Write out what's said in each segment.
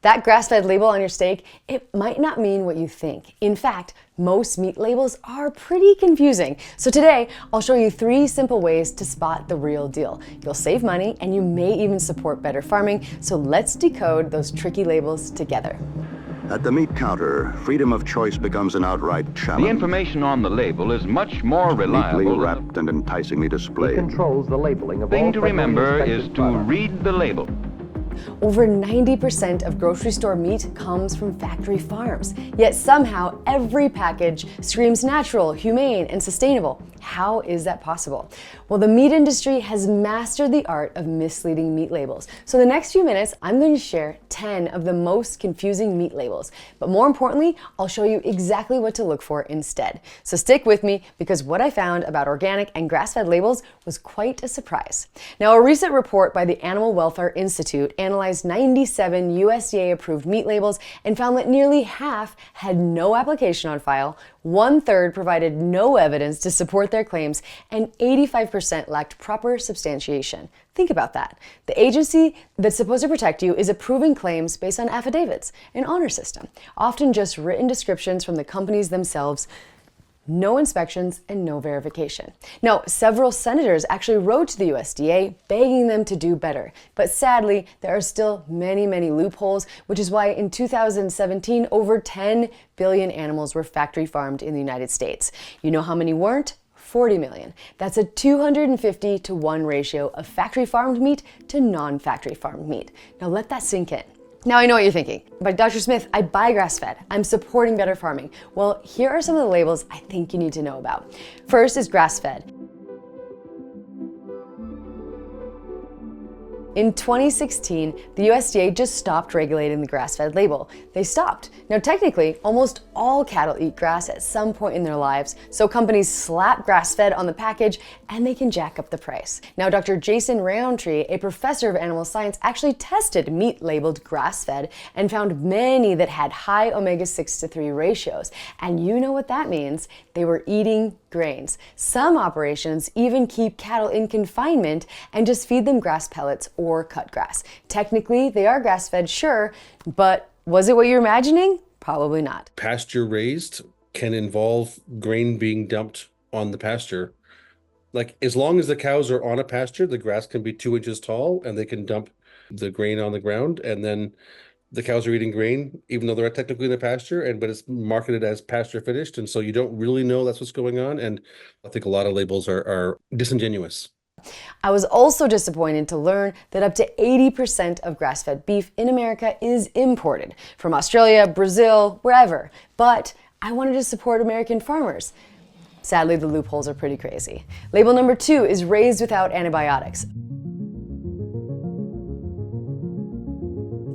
That grass-fed label on your steak, it might not mean what you think. In fact, most meat labels are pretty confusing. So today, I'll show you 3 simple ways to spot the real deal. You'll save money and you may even support better farming. So let's decode those tricky labels together. At the meat counter, freedom of choice becomes an outright challenge. The information on the label is much more reliable. Neatly wrapped and enticingly displayed. It controls the labeling of The all thing to remember federally is inspected to products. read the label. Over 90% of grocery store meat comes from factory farms. Yet somehow every package screams natural, humane, and sustainable. How is that possible? Well, the meat industry has mastered the art of misleading meat labels. So the next few minutes, I'm going to share 10 of the most confusing meat labels. But more importantly, I'll show you exactly what to look for instead. So stick with me because what I found about organic and grass-fed labels was quite a surprise. Now, a recent report by the Animal Welfare Institute analyzed 97 USDA-approved meat labels and found that nearly half had no application on file, 1/3 provided no evidence to support their claims, and 85% lacked proper substantiation. Think about that. The agency that's supposed to protect you is approving claims based on affidavits, an honor system, often just written descriptions from the companies themselves. No inspections and no verification. Now, several senators actually wrote to the USDA begging them to do better. But sadly, there are still many loopholes, which is why in 2017, over 10 billion animals were factory farmed in the United States. You know how many weren't? 40 million. That's a 250 to 1 ratio of factory farmed meat to non-factory farmed meat. Now let that sink in. Now I know what you're thinking, but Dr. Smith, I buy grass-fed. I'm supporting better farming. Well, here are some of the labels I think you need to know about. First is grass-fed. In 2016, the USDA just stopped regulating the grass-fed label. They stopped. Now technically, almost all cattle eat grass at some point in their lives, so companies slap grass-fed on the package and they can jack up the price. Now Dr. Jason Roundtree, a professor of animal science, actually tested meat labeled grass-fed and found many that had high omega-6 to 3 ratios. And you know what that means? They were eating grains. Some operations even keep cattle in confinement and just feed them grass pellets or cut grass. Technically, they are grass-fed, sure, but was it what you're imagining? Probably not. Pasture-raised can involve grain being dumped on the pasture. Like, as long as the cows are on a pasture, the grass can be 2 inches tall and they can dump the grain on the ground, and then the cows are eating grain, even though they're technically in the pasture, but it's marketed as pasture finished. And so you don't really know that's what's going on. And I think a lot of labels are disingenuous. I was also disappointed to learn that up to 80% of grass-fed beef in America is imported from Australia, Brazil, wherever. But I wanted to support American farmers. Sadly, the loopholes are pretty crazy. Label number 2 is raised without antibiotics.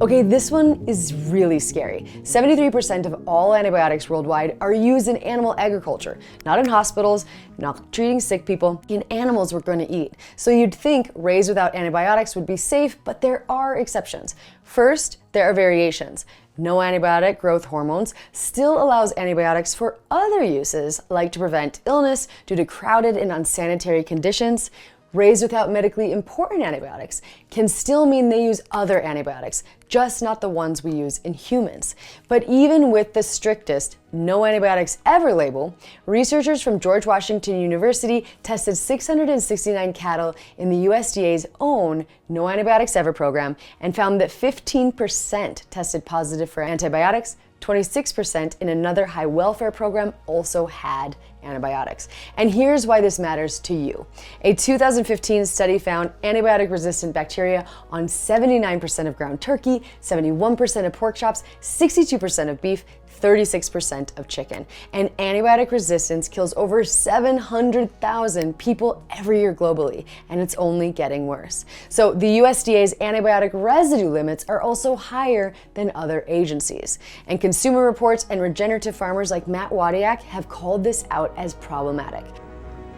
Okay, this one is really scary. 73% of all antibiotics worldwide are used in animal agriculture, not in hospitals, not treating sick people, in animals we're going to eat. So you'd think raised without antibiotics would be safe, but there are exceptions. First, there are variations. No antibiotic growth hormones still allows antibiotics for other uses, like to prevent illness due to crowded and unsanitary conditions. Raised without medically important antibiotics can still mean they use other antibiotics, just not the ones we use in humans. But even with the strictest no antibiotics ever label, researchers from George Washington University tested 669 cattle in the USDA's own no antibiotics ever program and found that 15% tested positive for antibiotics. 26% in another high welfare program also had antibiotics. And here's why this matters to you. A 2015 study found antibiotic-resistant bacteria on 79% of ground turkey, 71% of pork chops, 62% of beef, 36% of chicken. And antibiotic resistance kills over 700,000 people every year globally, and it's only getting worse. So the USDA's antibiotic residue limits are also higher than other agencies. And Consumer Reports and regenerative farmers like Matt Wadiak have called this out as problematic.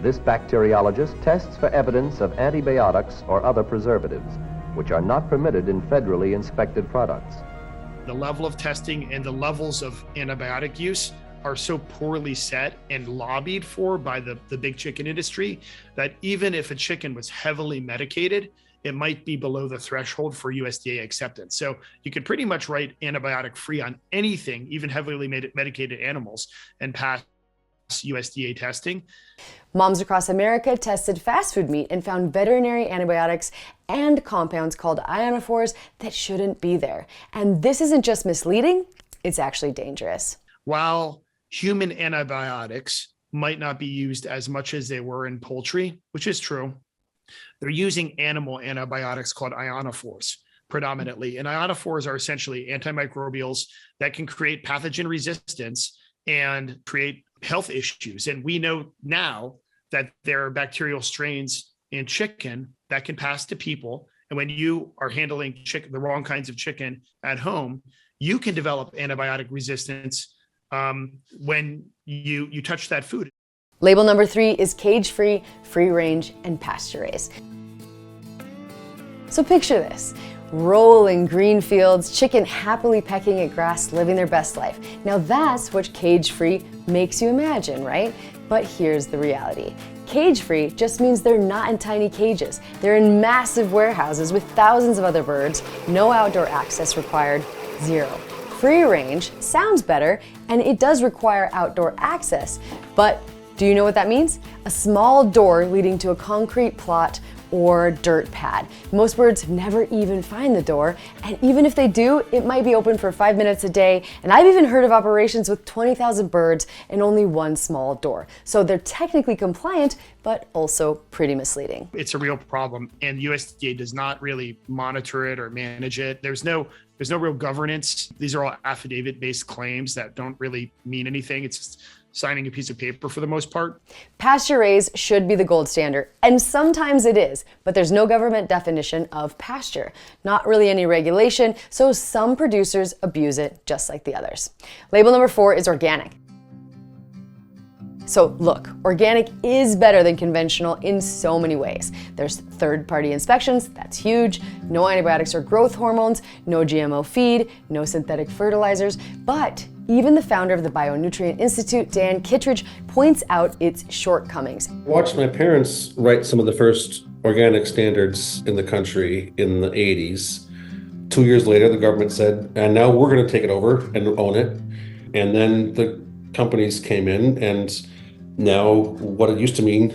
This bacteriologist tests for evidence of antibiotics or other preservatives, which are not permitted in federally inspected products. The level of testing and the levels of antibiotic use are so poorly set and lobbied for by the big chicken industry that even if a chicken was heavily medicated, it might be below the threshold for USDA acceptance. So you could pretty much write antibiotic free on anything, even heavily medicated animals, and pass USDA testing. Moms across America tested fast food meat and found veterinary antibiotics and compounds called ionophores that shouldn't be there. And this isn't just misleading, it's actually dangerous. While human antibiotics might not be used as much as they were in poultry, which is true, they're using animal antibiotics called ionophores predominantly. And ionophores are essentially antimicrobials that can create pathogen resistance and create health issues. And we know now that there are bacterial strains in chicken that can pass to people. And when you are handling the wrong kinds of chicken at home, you can develop antibiotic resistance when you touch that food. Label number 3 is cage-free, free-range, and pasture-raised. So picture this. Rolling green fields, chicken happily pecking at grass, living their best life. Now that's what cage-free makes you imagine, right? But here's the reality. Cage-free just means they're not in tiny cages. They're in massive warehouses with thousands of other birds, no outdoor access required, zero. Free range sounds better, and it does require outdoor access, but do you know what that means? A small door leading to a concrete plot or dirt pad. Most birds never even find the door, and even if they do, it might be open for 5 minutes a day, and I've even heard of operations with 20,000 birds and only one small door. So they're technically compliant, but also pretty misleading. It's a real problem, and USDA does not really monitor it or manage it. There's no real governance. These are all affidavit-based claims that don't really mean anything. It's just signing a piece of paper for the most part. Pasture-raised should be the gold standard, and sometimes it is, but there's no government definition of pasture. Not really any regulation, so some producers abuse it just like the others. Label number 4 is organic. So look, organic is better than conventional in so many ways. There's third-party inspections, that's huge, no antibiotics or growth hormones, no GMO feed, no synthetic fertilizers, but even the founder of the Bionutrient Institute, Dan Kittredge, points out its shortcomings. I watched my parents write some of the first organic standards in the country in the 80s. 2 years later, the government said, and now we're going to take it over and own it. And then the companies came in, and now what it used to mean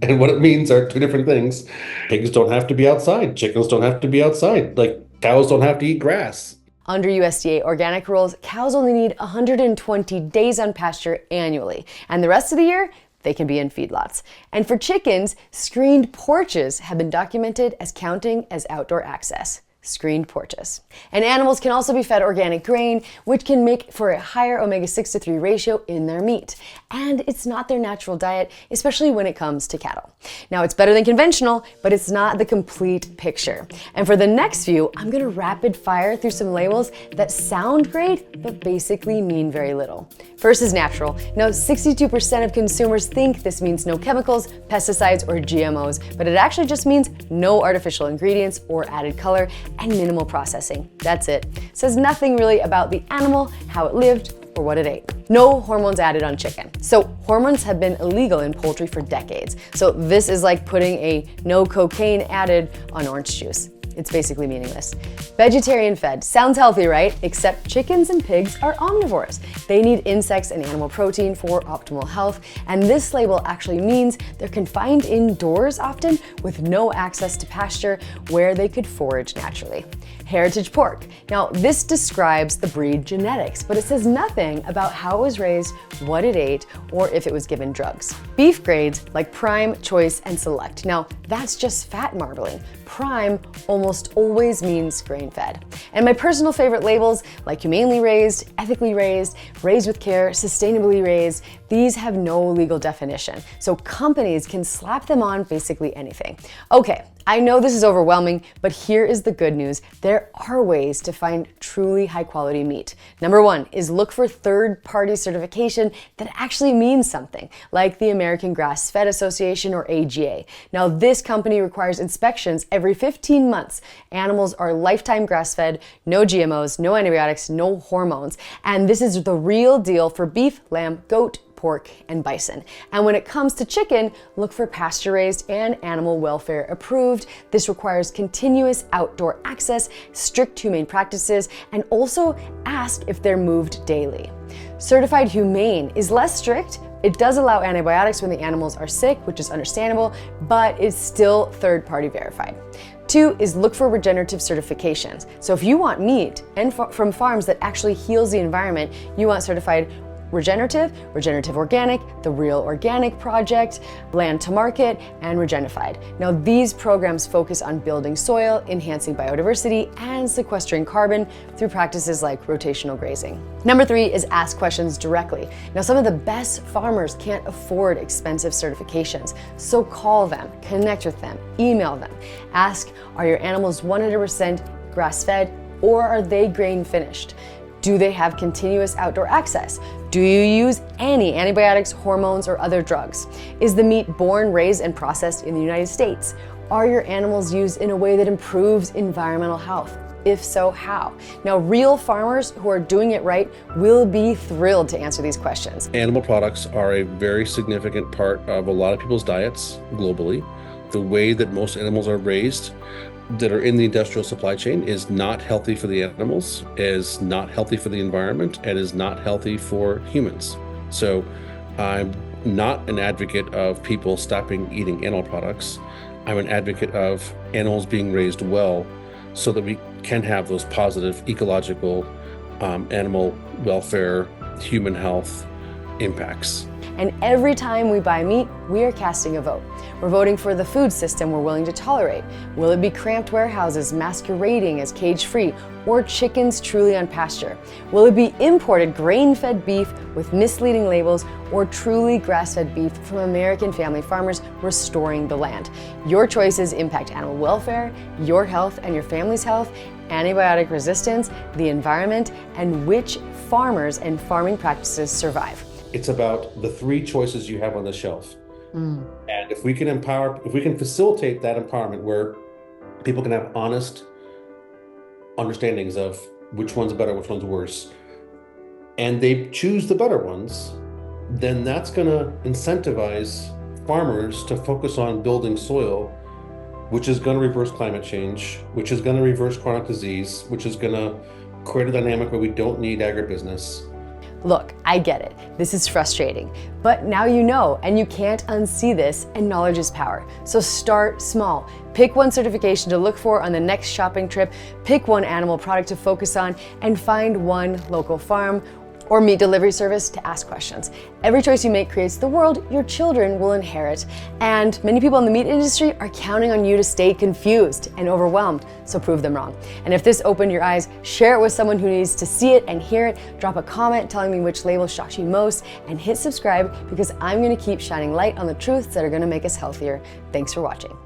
and what it means are two different things. Pigs don't have to be outside. Chickens don't have to be outside. Like cows don't have to eat grass. Under USDA organic rules, cows only need 120 days on pasture annually, and the rest of the year, they can be in feedlots. And for chickens, screened porches have been documented as counting as outdoor access. Screened porches. And animals can also be fed organic grain, which can make for a higher omega-6 to 3 ratio in their meat. And it's not their natural diet, especially when it comes to cattle. Now, it's better than conventional, but it's not the complete picture. And for the next few, I'm gonna rapid fire through some labels that sound great, but basically mean very little. First is natural. Now, 62% of consumers think this means no chemicals, pesticides, or GMOs, but it actually just means no artificial ingredients or added color, and minimal processing. That's it. Says nothing really about the animal, how it lived, or what it ate. No hormones added on chicken. So hormones have been illegal in poultry for decades. So this is like putting a no cocaine added on orange juice. It's basically meaningless. Vegetarian fed. Sounds healthy, right? Except chickens and pigs are omnivores. They need insects and animal protein for optimal health, and this label actually means they're confined indoors often with no access to pasture where they could forage naturally. Heritage pork. Now, this describes the breed genetics, but it says nothing about how it was raised, what it ate, or if it was given drugs. Beef grades like prime, choice, and select. Now, that's just fat marbling. Prime almost always means grain-fed. And my personal favorite labels like humanely raised, ethically raised, raised with care, sustainably raised, these have no legal definition, so companies can slap them on basically anything. Okay, I know this is overwhelming, but here is the good news. There are ways to find truly high quality meat. Number 1 is look for third-party certification that actually means something, like the American Grass-Fed Association or AGA. Now, this company requires inspections every 15 months. Animals are lifetime grass-fed, no GMOs, no antibiotics, no hormones. And this is the real deal for beef, lamb, goat, pork, and bison. And when it comes to chicken, look for pasture-raised and animal welfare approved. This requires continuous outdoor access, strict humane practices, and also ask if they're moved daily. Certified humane is less strict. It does allow antibiotics when the animals are sick, which is understandable, but it's still third-party verified. 2 is look for regenerative certifications. So if you want meat and from farms that actually heals the environment, you want certified regenerative, regenerative organic, the Real Organic Project, Land to Market, and Regenified. Now these programs focus on building soil, enhancing biodiversity, and sequestering carbon through practices like rotational grazing. Number 3 is ask questions directly. Now some of the best farmers can't afford expensive certifications, so call them, connect with them, email them. Ask, are your animals 100% grass-fed or are they grain finished? Do they have continuous outdoor access? Do you use any antibiotics, hormones, or other drugs? Is the meat born, raised, and processed in the United States? Are your animals used in a way that improves environmental health? If so, how? Now, real farmers who are doing it right will be thrilled to answer these questions. Animal products are a very significant part of a lot of people's diets globally. The way that most animals are raised that are in the industrial supply chain is not healthy for the animals, is not healthy for the environment, and is not healthy for humans. So I'm not an advocate of people stopping eating animal products. I'm an advocate of animals being raised well so that we can have those positive ecological, animal welfare, human health impacts. And every time we buy meat, we are casting a vote. We're voting for the food system we're willing to tolerate. Will it be cramped warehouses masquerading as cage-free, or chickens truly on pasture? Will it be imported grain-fed beef with misleading labels, or truly grass-fed beef from American family farmers restoring the land? Your choices impact animal welfare, your health and your family's health, antibiotic resistance, the environment, and which farmers and farming practices survive. It's about the 3 choices you have on the shelf. And if we can facilitate that empowerment where people can have honest understandings of which one's better, which one's worse, and they choose the better ones, then that's going to incentivize farmers to focus on building soil, which is going to reverse climate change, which is going to reverse chronic disease, which is going to create a dynamic where we don't need agribusiness. Look, I get it. This is frustrating, but now you know, and you can't unsee this, and knowledge is power. So start small. Pick one certification to look for on the next shopping trip, pick one animal product to focus on, and find one local farm or meat delivery service to ask questions. Every choice you make creates the world your children will inherit. And many people in the meat industry are counting on you to stay confused and overwhelmed, so prove them wrong. And if this opened your eyes, share it with someone who needs to see it and hear it. Drop a comment telling me which label shocks you most, and hit subscribe because I'm gonna keep shining light on the truths that are gonna make us healthier. Thanks for watching.